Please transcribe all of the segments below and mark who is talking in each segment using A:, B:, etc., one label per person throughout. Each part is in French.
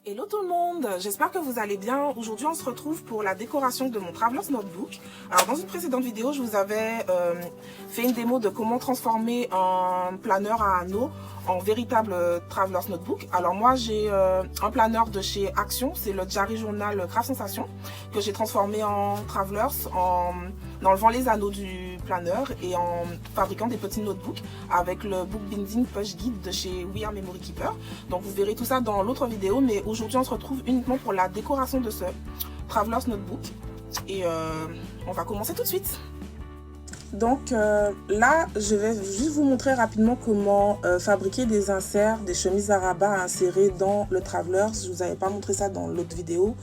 A: Hello tout le monde, j'espère que vous allez bien. Aujourd'hui on se retrouve pour la décoration de mon Traveler's Notebook. Alors dans une précédente vidéo je vous avais fait une démo de comment transformer un planeur à anneaux en véritable Traveler's Notebook. Alors moi j'ai un planeur de chez Action, c'est le Diary Journal Craft Sensation que j'ai transformé en Traveler's en enlevant les anneaux du planeur et en fabriquant des petits notebooks avec le Book Binding Push Guide de chez We Are Memory Keeper. Donc vous verrez tout ça dans l'autre vidéo, mais aujourd'hui on se retrouve uniquement pour la décoration de ce Traveler's Notebook et on va commencer tout de suite. Donc là je vais juste vous montrer rapidement comment fabriquer des inserts, des chemises à rabat à insérer dans le Traveler's. Je vous avais pas montré ça dans l'autre vidéo,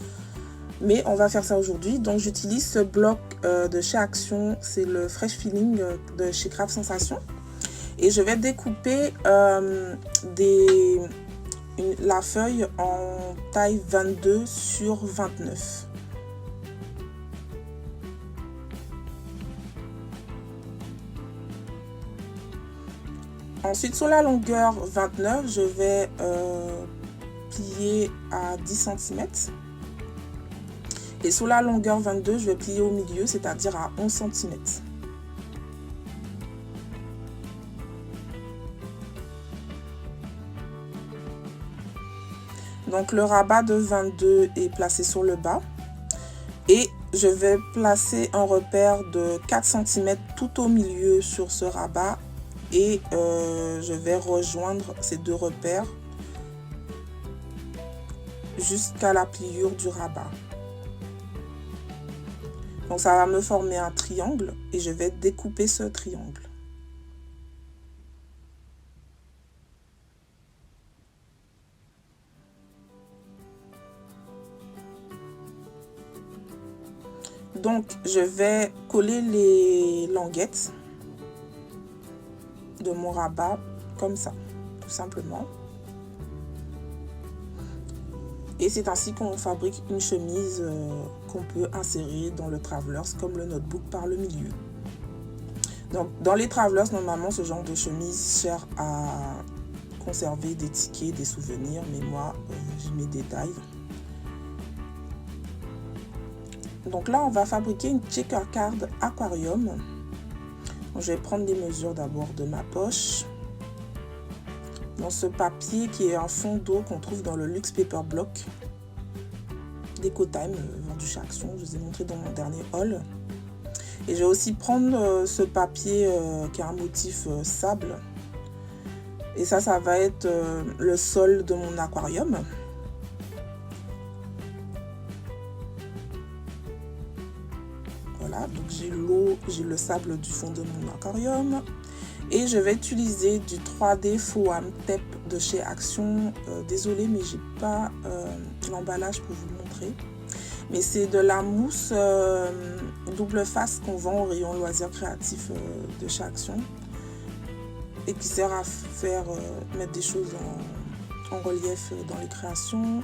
A: mais on va faire ça aujourd'hui. Donc j'utilise ce bloc de chez Action, c'est le Fresh Feeling de chez Craft Sensation, et je vais découper la feuille en taille 22 sur 29. Ensuite, sur la longueur 29, je vais plier à 10 cm. Et sur la longueur 22, je vais plier au milieu, c'est-à-dire à 11 cm. Donc le rabat de 22 est placé sur le bas. Et je vais placer un repère de 4 cm tout au milieu sur ce rabat. Et je vais rejoindre ces deux repères jusqu'à la pliure du rabat. Donc ça va me former un triangle et je vais découper ce triangle. Donc je vais coller les languettes de mon rabat comme ça, tout simplement. Et c'est ainsi qu'on fabrique une chemise qu'on peut insérer dans le Traveler's comme le notebook par le milieu. Donc dans les Traveler's, normalement ce genre de chemise sert à conserver des tickets, des souvenirs, mais moi j'y mets des tailles. Donc là on va fabriquer une checker card aquarium. Donc, je vais prendre des mesures d'abord de ma poche. Dans ce papier qui est un fond d'eau qu'on trouve dans le Luxe Paper Block d'EcoTime, vendu chez Action, je vous ai montré dans mon dernier haul. Et je vais aussi prendre ce papier qui a un motif sable. Et ça va être le sol de mon aquarium. Voilà, donc j'ai l'eau, j'ai le sable du fond de mon aquarium. Et je vais utiliser du 3D Foam Tape de chez Action. Désolée, mais j'ai pas l'emballage pour vous le montrer. Mais c'est de la mousse double face qu'on vend au rayon loisirs créatifs de chez Action. Et qui sert à faire mettre des choses en relief dans les créations.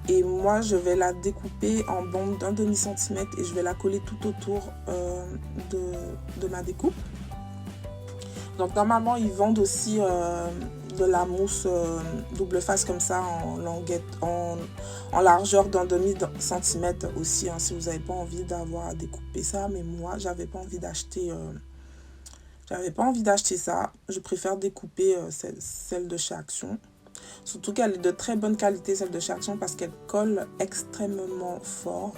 A: Et moi, je vais la découper en bande d'un demi-centimètre et je vais la coller tout autour de ma découpe. Donc normalement, ils vendent aussi de la mousse double face comme ça en languette, en largeur d'un demi-centimètre aussi, hein, si vous n'avez pas envie d'avoir à découper ça. Mais moi, j'avais pas envie d'acheter ça. Je préfère découper celle de chez Action. Surtout qu'elle est de très bonne qualité, celle de chez Action, parce qu'elle colle extrêmement fort.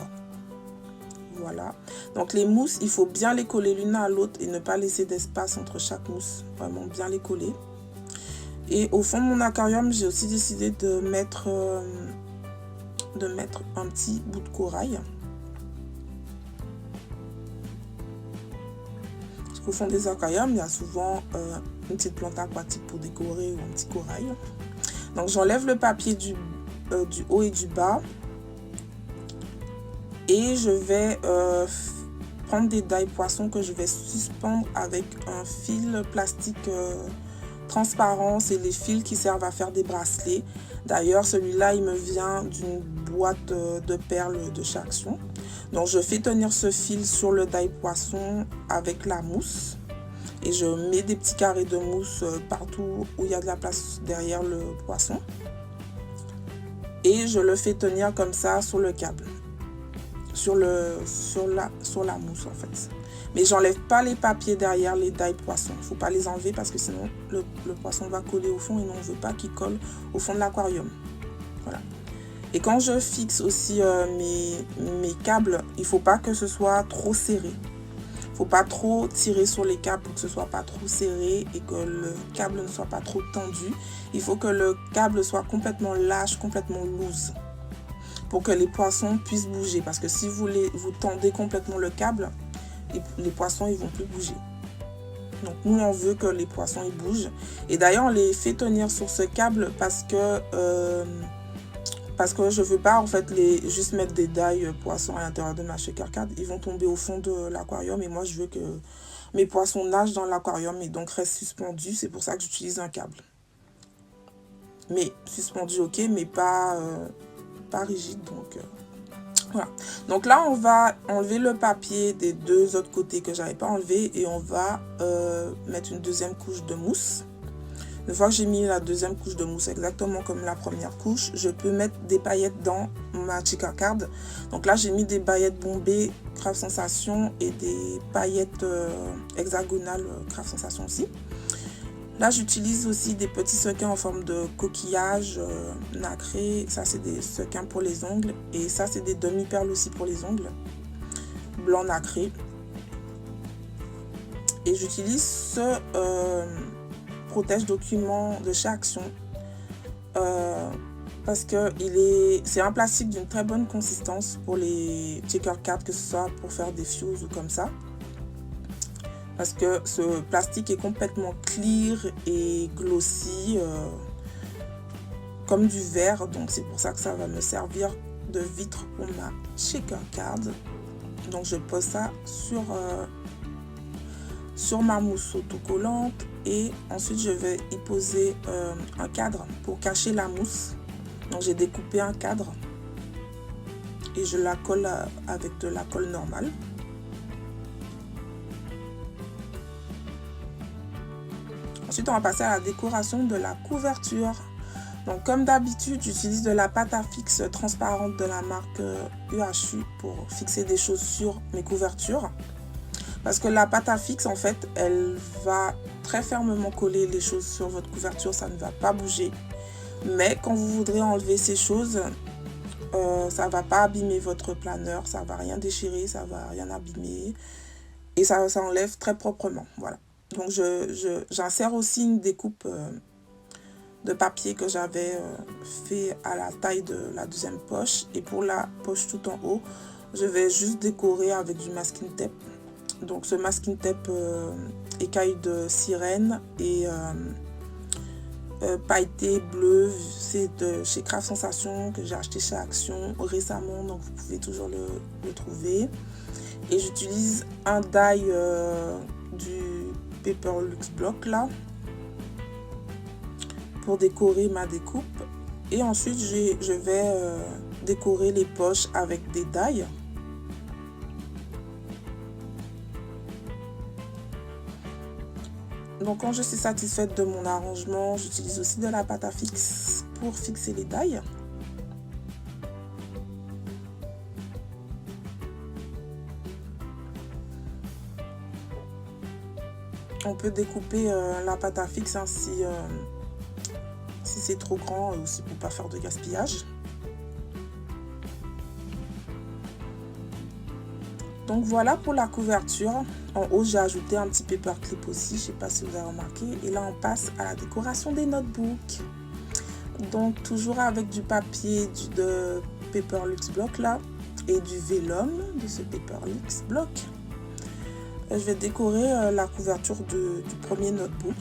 A: Voilà. Donc les mousses, il faut bien les coller l'une à l'autre et ne pas laisser d'espace entre chaque mousse. Vraiment bien les coller. Et au fond de mon aquarium, j'ai aussi décidé de mettre un petit bout de corail. Parce qu'au fond des aquariums, il y a souvent une petite plante aquatique pour décorer ou un petit corail. Donc j'enlève le papier du haut et du bas. Et je vais prendre des die poissons que je vais suspendre avec un fil plastique transparent. C'est les fils qui servent à faire des bracelets. D'ailleurs, celui-là, il me vient d'une boîte de perles de chez Action. Donc, je fais tenir ce fil sur le die poisson avec la mousse. Et je mets des petits carrés de mousse partout où il y a de la place derrière le poisson. et je le fais tenir comme ça sur le câble, sur la mousse en fait. Mais j'enlève pas les papiers derrière les die poissons. Il ne faut pas les enlever parce que sinon le poisson va coller au fond et nous on ne veut pas qu'il colle au fond de l'aquarium. Voilà. Et quand je fixe aussi mes câbles, il ne faut pas que ce soit trop serré. Il ne faut pas trop tirer sur les câbles pour que ce soit pas trop serré et que le câble ne soit pas trop tendu. Il faut que le câble soit complètement lâche, complètement loose pour que les poissons puissent bouger. Parce que si vous tendez complètement le câble, les poissons ils vont plus bouger. Donc nous on veut que les poissons ils bougent. Et d'ailleurs on les fait tenir sur ce câble parce que je veux pas en fait juste mettre des die poissons à l'intérieur de ma shaker card. Ils vont tomber au fond de l'aquarium et moi je veux que mes poissons nagent dans l'aquarium et donc restent suspendus. C'est pour ça que j'utilise un câble. Mais suspendu ok, mais pas rigide. Donc voilà. Donc là on va enlever le papier des deux autres côtés que j'avais pas enlevé et on va mettre une deuxième couche de mousse. Une fois que j'ai mis la deuxième couche de mousse exactement comme la première couche, je peux mettre des paillettes dans ma shaker card. Donc là j'ai mis des paillettes bombées Craft Sensation et des paillettes hexagonales Craft Sensation aussi. Là j'utilise aussi des petits sequins en forme de coquillage nacré. Ça c'est des sequins pour les ongles et ça c'est des demi-perles aussi pour les ongles. Blanc nacré. Et j'utilise ce protège document de chez Action parce que c'est un plastique d'une très bonne consistance pour les shaker cards, que ce soit pour faire des fuse ou comme ça, parce que ce plastique est complètement clear et glossy comme du verre, donc c'est pour ça que ça va me servir de vitre pour ma shaker card. Donc je pose ça sur ma mousse autocollante et ensuite je vais y poser un cadre pour cacher la mousse. Donc j'ai découpé un cadre et je la colle avec de la colle normale. Ensuite on va passer à la décoration de la couverture. Donc comme d'habitude j'utilise de la pâte à fixe transparente de la marque UHU pour fixer des choses sur mes couvertures. Parce que la pâte à fixe, en fait, elle va très fermement coller les choses sur votre couverture, ça ne va pas bouger. Mais quand vous voudrez enlever ces choses, ça ne va pas abîmer votre planeur, ça ne va rien déchirer, ça ne va rien abîmer. Et ça enlève très proprement, voilà. Donc j'insère aussi une découpe de papier que j'avais fait à la taille de la deuxième poche. Et pour la poche tout en haut, je vais juste décorer avec du masking tape. Donc ce masking tape écaille de sirène et pailleté bleu, c'est de chez Craft Sensation que j'ai acheté chez Action récemment, donc vous pouvez toujours le trouver. Et j'utilise un die du Paper Luxe Block là pour décorer ma découpe. Et ensuite je vais décorer les poches avec des die. Donc quand je suis satisfaite de mon arrangement, j'utilise aussi de la pâte à fixe pour fixer les die. On peut découper la pâte à fixe hein, si c'est trop grand, aussi pour ne pas faire de gaspillage. Donc voilà pour la couverture. En haut, j'ai ajouté un petit paperclip aussi, je ne sais pas si vous avez remarqué. Et là, on passe à la décoration des notebooks. Donc toujours avec du papier de Paper Luxe Block là et du vélum de ce Paper Luxe Block. Je vais décorer la couverture du premier notebook.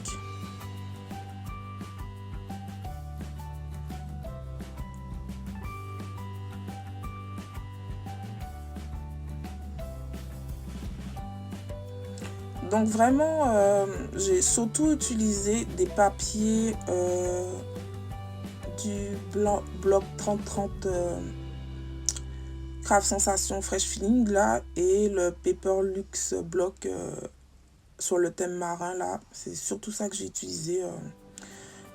A: Donc vraiment, j'ai surtout utilisé des papiers du bloc 3030 Craft Sensation Fresh Feeling là et le Paper Luxe Block sur le thème marin là. C'est surtout ça que j'ai utilisé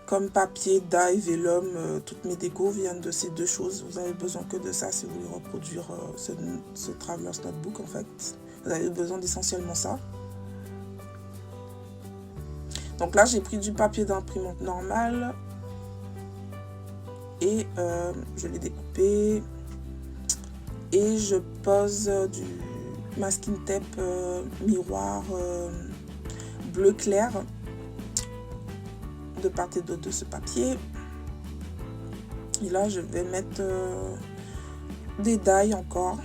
A: comme papier, die, vélum, toutes mes décos viennent de ces deux choses. Vous avez besoin que de ça si vous voulez reproduire ce Traveler's Notebook en fait. Vous avez besoin d'essentiellement ça. Donc là, j'ai pris du papier d'imprimante normal et je l'ai découpé. Et je pose du masking tape miroir bleu clair de part et d'autre de ce papier. Et là, je vais mettre des die encore.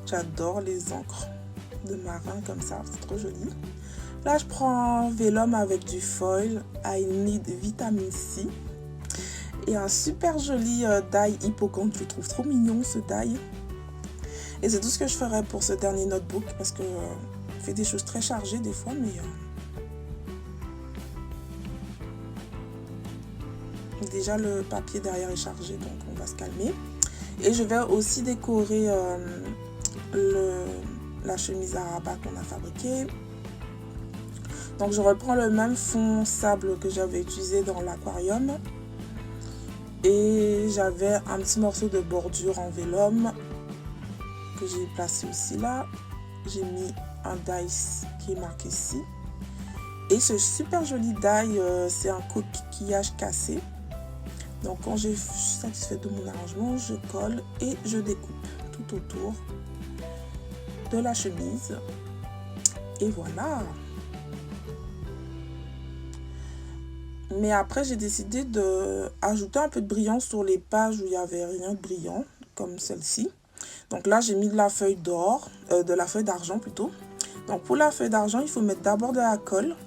A: J'adore les encres de marin comme ça, c'est trop joli. Là, je prends un vélum avec du foil, I Need Vitamin C. Et un super joli die hippocampe, je trouve trop mignon ce die. Et c'est tout ce que je ferai pour ce dernier notebook, parce que je fais des choses très chargées des fois, mais... déjà, le papier derrière est chargé, donc on va se calmer. Et je vais aussi décorer la chemise à rabat qu'on a fabriquée. Donc je reprends le même fond sable que j'avais utilisé dans l'aquarium. Et j'avais un petit morceau de bordure en vélum que j'ai placé aussi là. J'ai mis un die qui est marqué ici. Et ce super joli die, c'est un coquillage cassé. Donc quand j'ai satisfait de mon arrangement, je colle et je découpe tout autour de la chemise. Et voilà. Mais après, j'ai décidé d'ajouter un peu de brillant sur les pages où il n'y avait rien de brillant, comme celle-ci. Donc là, j'ai mis de la feuille d'or, de la feuille d'argent plutôt. Donc pour la feuille d'argent, il faut mettre d'abord de la colle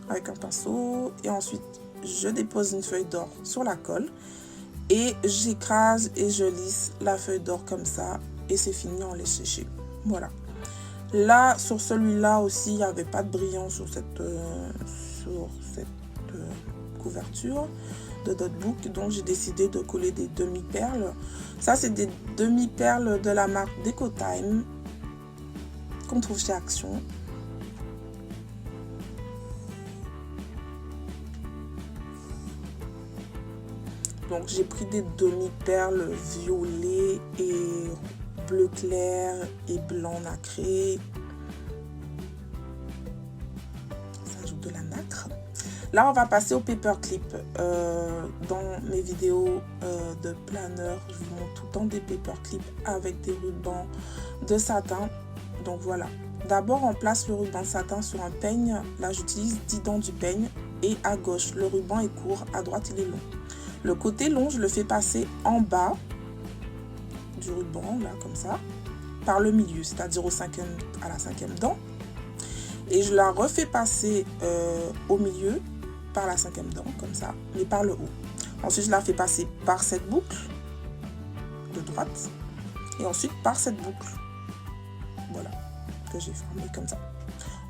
A: avec un pinceau. Et ensuite, je dépose une feuille d'or sur la colle. Et j'écrase et je lisse la feuille d'or comme ça. Et c'est fini, on laisse sécher. Voilà. Là, sur celui-là aussi, il n'y avait pas de brillant sur cette couverture de notebook, donc j'ai décidé de coller des demi-perles. Ça, c'est des demi-perles de la marque Decotime qu'on trouve chez Action. Donc j'ai pris des demi-perles violet et bleu clair et blanc nacré. Ça ajoute de la nacre. Là, on va passer au paperclip. Dans mes vidéos de planeur, je vous montre tout le temps des paperclips avec des rubans de satin. Donc voilà. D'abord, on place le ruban de satin sur un peigne. Là, j'utilise 10 dents du peigne. Et à gauche, le ruban est court. À droite, il est long. Le côté long, je le fais passer en bas du ruban, là, comme ça, par le milieu, c'est-à-dire à la cinquième dent. Et je la refais passer au milieu, par la cinquième dent, comme ça, mais par le haut. Ensuite, je la fais passer par cette boucle de droite, et ensuite par cette boucle, voilà, que j'ai formée comme ça.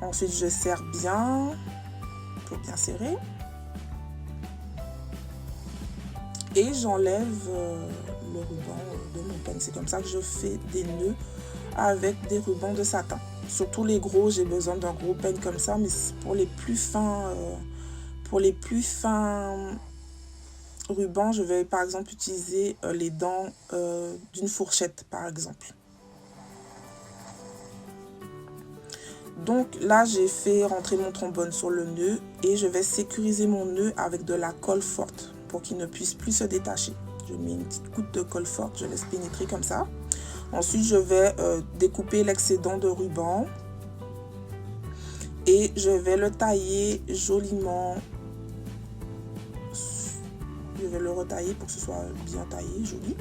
A: Ensuite, je serre bien, pour bien serrer. Et j'enlève le ruban de mon peigne. C'est comme ça que je fais des nœuds avec des rubans de satin. Surtout les gros, j'ai besoin d'un gros peigne comme ça, mais pour les plus fins, rubans, je vais par exemple utiliser les dents d'une fourchette, par exemple. Donc là, j'ai fait rentrer mon trombone sur le nœud et je vais sécuriser mon nœud avec de la colle forte pour qu'il ne puisse plus se détacher. Je mets une petite goutte de colle forte, je laisse pénétrer comme ça. Ensuite, je vais découper l'excédent de ruban et je vais le tailler joliment. Je vais le retailler pour que ce soit bien taillé, joli.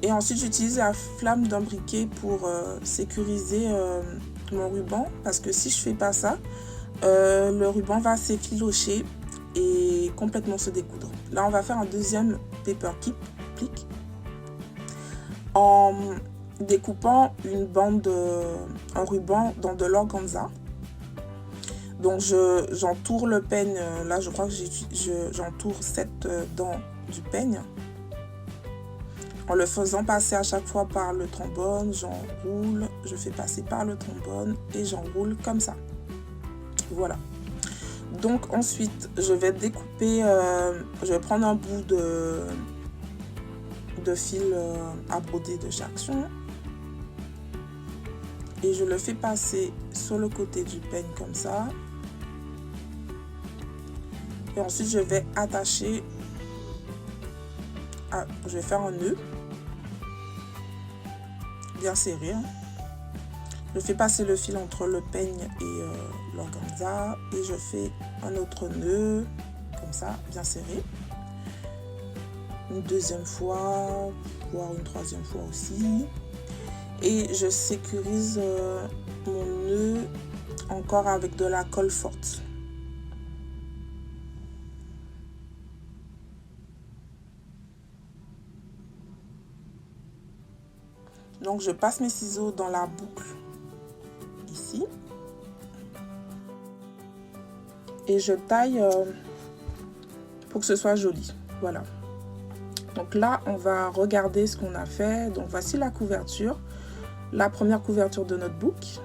A: Et ensuite, j'utilise la flamme d'un briquet pour sécuriser mon ruban. Parce que si je fais pas ça, le ruban va s'effilocher et complètement se découdre. Là, on va faire un deuxième paperclip en découpant un ruban dans de l'organza. Donc j'entoure le peigne, là je crois que j'entoure cette dent du peigne. En le faisant passer à chaque fois par le trombone, j'enroule je fais passer par le trombone et j'enroule comme ça. Voilà. Donc ensuite, je vais découper, je vais prendre un bout de fil à broder de Jackson et je le fais passer sur le côté du peigne comme ça. Et ensuite, je vais attacher, je vais faire un nœud bien serré. Je fais passer le fil entre le peigne et l'organza et je fais un autre nœud comme ça, bien serré. Une deuxième fois, voire une troisième fois aussi. Et je sécurise mon nœud encore avec de la colle forte. Donc je passe mes ciseaux dans la boucle ici et je taille pour que ce soit joli. Voilà. Donc là, on va regarder ce qu'on a fait. Donc voici la couverture, la première couverture de notre book.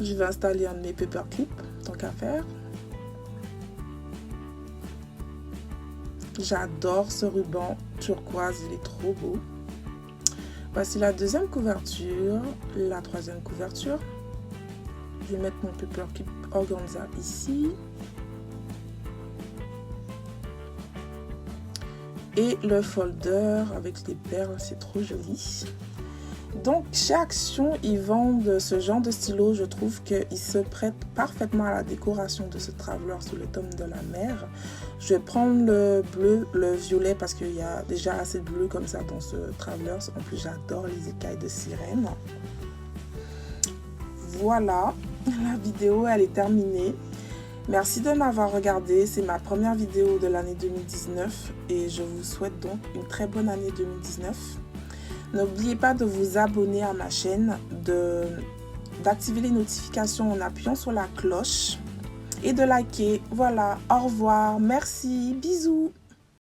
A: Je vais installer un de mes paperclips, tant qu'à faire. J'adore ce ruban turquoise, il est trop beau. Voici la deuxième couverture, la troisième couverture. Je vais mettre mon paperclip organza ici. Et le folder avec les perles, c'est trop joli. Donc chez Action, ils vendent ce genre de stylo. Je trouve qu'il se prête parfaitement à la décoration de ce traveler sous le tome de la mer. Je vais prendre le bleu, le violet parce qu'il y a déjà assez de bleu comme ça dans ce traveler. En plus, j'adore les écailles de sirène. Voilà, la vidéo elle est terminée. Merci de m'avoir regardé. C'est ma première vidéo de l'année 2019 et je vous souhaite donc une très bonne année 2019. N'oubliez pas de vous abonner à ma chaîne, d'activer les notifications en appuyant sur la cloche et de liker. Voilà, au revoir, merci, bisous.